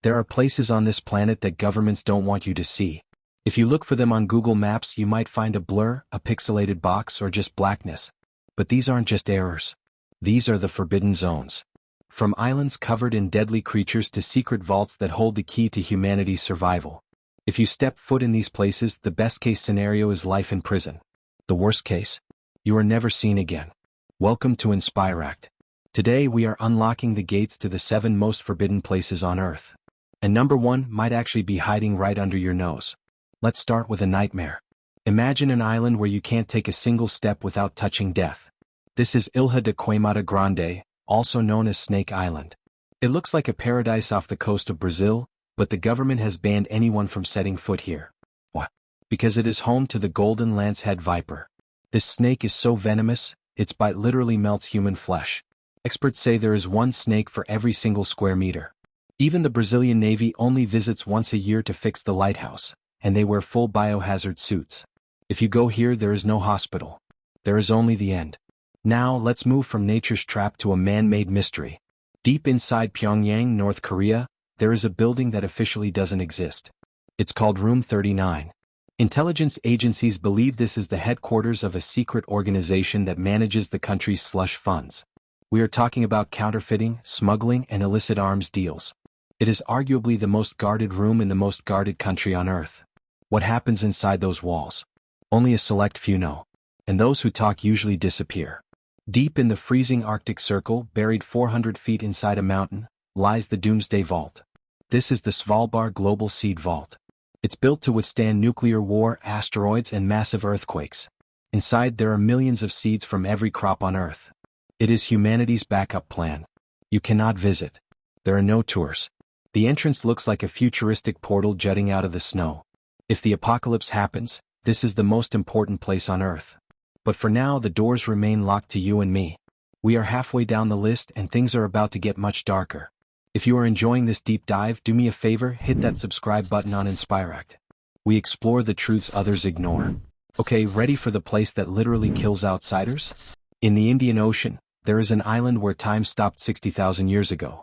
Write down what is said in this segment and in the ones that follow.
There are places on this planet that governments don't want you to see. If you look for them on Google Maps, you might find a blur, a pixelated box, or just blackness. But these aren't just errors. These are the forbidden zones. From islands covered in deadly creatures to secret vaults that hold the key to humanity's survival. If you step foot in these places, the best-case scenario is life in prison. The worst case? You are never seen again. Welcome to Inspiract. Today we are unlocking the gates to the 7 most forbidden places on Earth. And number 1 might actually be hiding right under your nose. Let's start with a nightmare. Imagine an island where you can't take a single step without touching death. This is Ilha de Queimada Grande, also known as Snake Island. It looks like a paradise off the coast of Brazil, but the government has banned anyone from setting foot here. Why? Because it is home to the golden lancehead viper. This snake is so venomous, its bite literally melts human flesh. Experts say there is 1 snake for every single square meter. Even the Brazilian Navy only visits once a year to fix the lighthouse, and they wear full biohazard suits. If you go here, there is no hospital. There is only the end. Now let's move from nature's trap to a man-made mystery. Deep inside Pyongyang, North Korea, there is a building that officially doesn't exist. It's called Room 39. Intelligence agencies believe this is the headquarters of a secret organization that manages the country's slush funds. We are talking about counterfeiting, smuggling, and illicit arms deals. It is arguably the most guarded room in the most guarded country on Earth. What happens inside those walls? Only a select few know. And those who talk usually disappear. Deep in the freezing Arctic Circle, buried 400 feet inside a mountain, lies the Doomsday Vault. This is the Svalbard Global Seed Vault. It's built to withstand nuclear war, asteroids, and massive earthquakes. Inside there are millions of seeds from every crop on Earth. It is humanity's backup plan. You cannot visit. There are no tours. The entrance looks like a futuristic portal jutting out of the snow. If the apocalypse happens, this is the most important place on Earth. But for now, the doors remain locked to you and me. We are halfway down the list and things are about to get much darker. If you are enjoying this deep dive, do me a favor, hit that subscribe button on Inspiract. We explore the truths others ignore. Okay, ready for the place that literally kills outsiders? In the Indian Ocean, there is an island where time stopped 60,000 years ago.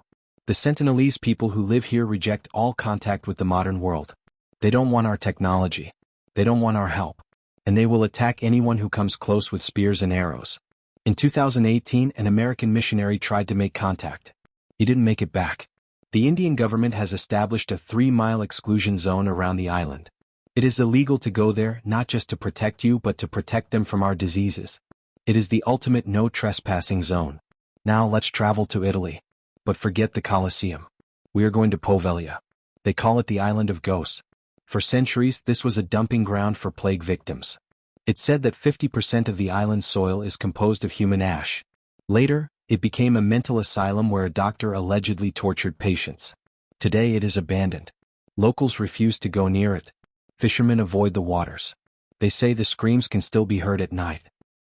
The Sentinelese people who live here reject all contact with the modern world. They don't want our technology. They don't want our help. And they will attack anyone who comes close with spears and arrows. In 2018, an American missionary tried to make contact. He didn't make it back. The Indian government has established a 3-mile exclusion zone around the island. It is illegal to go there, not just to protect you but to protect them from our diseases. It is the ultimate no trespassing zone. Now let's travel to Italy. But forget the Colosseum. We are going to Poveglia. They call it the Island of Ghosts. For centuries, this was a dumping ground for plague victims. It's said that 50% of the island's soil is composed of human ash. Later, it became a mental asylum where a doctor allegedly tortured patients. Today it is abandoned. Locals refuse to go near it. Fishermen avoid the waters. They say the screams can still be heard at night.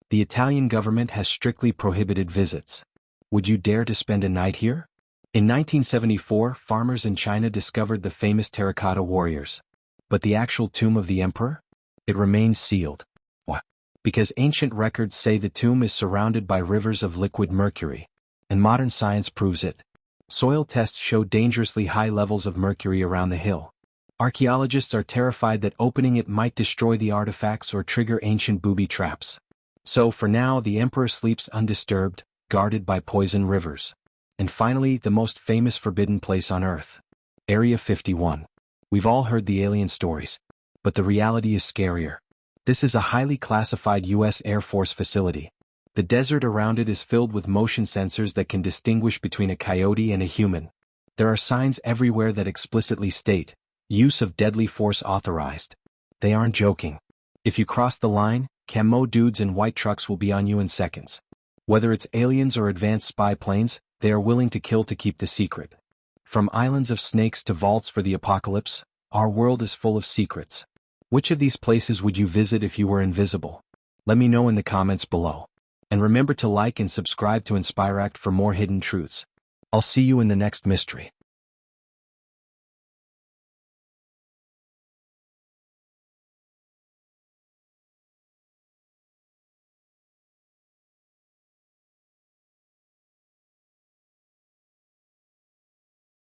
The Italian government has strictly prohibited visits. Would you dare to spend a night here? In 1974, farmers in China discovered the famous terracotta warriors. But the actual tomb of the emperor? It remains sealed. Why? Because ancient records say the tomb is surrounded by rivers of liquid mercury. And modern science proves it. Soil tests show dangerously high levels of mercury around the hill. Archaeologists are terrified that opening it might destroy the artifacts or trigger ancient booby traps. So for now, the emperor sleeps undisturbed, guarded by poison rivers. And finally, the most famous forbidden place on Earth. Area 51. We've all heard the alien stories. But the reality is scarier. This is a highly classified U.S. Air Force facility. The desert around it is filled with motion sensors that can distinguish between a coyote and a human. There are signs everywhere that explicitly state, use of deadly force authorized. They aren't joking. If you cross the line, camo dudes in white trucks will be on you in seconds. Whether it's aliens or advanced spy planes, they are willing to kill to keep the secret. From islands of snakes to vaults for the apocalypse, our world is full of secrets. Which of these places would you visit if you were invisible? Let me know in the comments below. And remember to like and subscribe to Inspiract for more hidden truths. I'll see you in the next mystery.